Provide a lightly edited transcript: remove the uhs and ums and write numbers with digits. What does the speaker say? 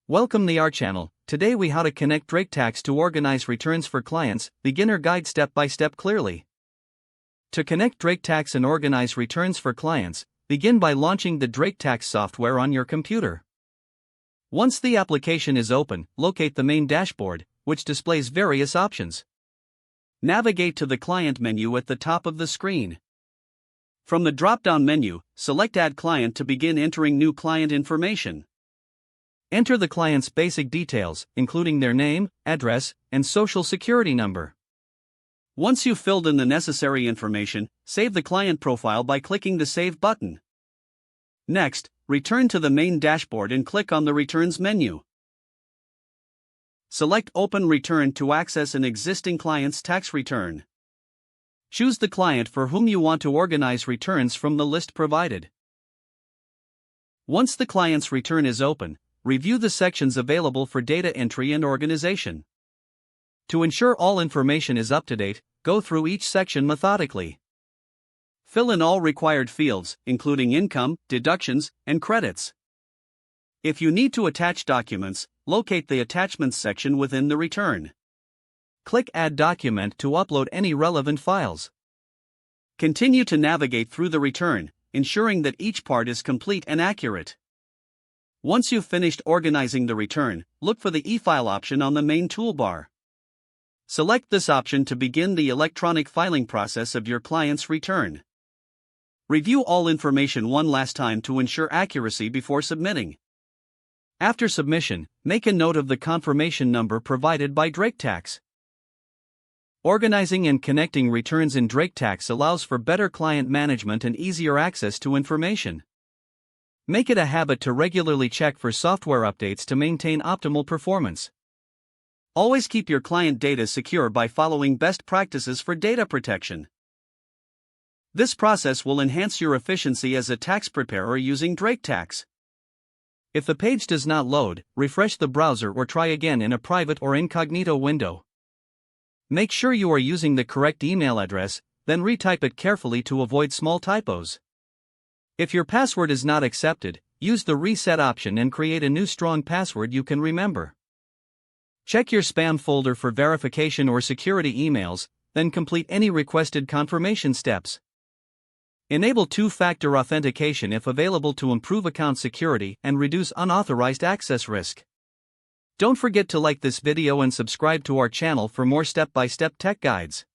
Welcome to our channel. Today we how to connect DrakeTax to organize returns for clients, beginner guide step by step clearly. To connect DrakeTax and organize returns for clients, begin by launching the DrakeTax software on your computer. Once the application is open, locate the main dashboard, which displays various options. Navigate to the client menu at the top of the screen. From the drop-down menu, select Add Client to begin entering new client information. Enter the client's basic details, including their name, address, and social security number. Once you've filled in the necessary information, save the client profile by clicking the Save button. Next, return to the main dashboard and click on the Returns menu. Select Open Return to access an existing client's tax return. Choose the client for whom you want to organize returns from the list provided. Once the client's return is open, review the sections available for data entry and organization. To ensure all information is up to date, go through each section methodically. Fill in all required fields, including income, deductions, and credits. If you need to attach documents, locate the Attachments section within the return. Click Add Document to upload any relevant files. Continue to navigate through the return, ensuring that each part is complete and accurate. Once you've finished organizing the return, look for the e-file option on the main toolbar. Select this option to begin the electronic filing process of your client's return. Review all information one last time to ensure accuracy before submitting. After submission, make a note of the confirmation number provided by DrakeTax. Organizing and connecting returns in DrakeTax allows for better client management and easier access to information. Make it a habit to regularly check for software updates to maintain optimal performance. Always keep your client data secure by following best practices for data protection. This process will enhance your efficiency as a tax preparer using DrakeTax. If the page does not load, refresh the browser or try again in a private or incognito window. Make sure you are using the correct email address, then retype it carefully to avoid small typos. If your password is not accepted, use the reset option and create a new strong password you can remember. Check your spam folder for verification or security emails, then complete any requested confirmation steps. Enable two-factor authentication if available to improve account security and reduce unauthorized access risk. Don't forget to like this video and subscribe to our channel for more step-by-step tech guides.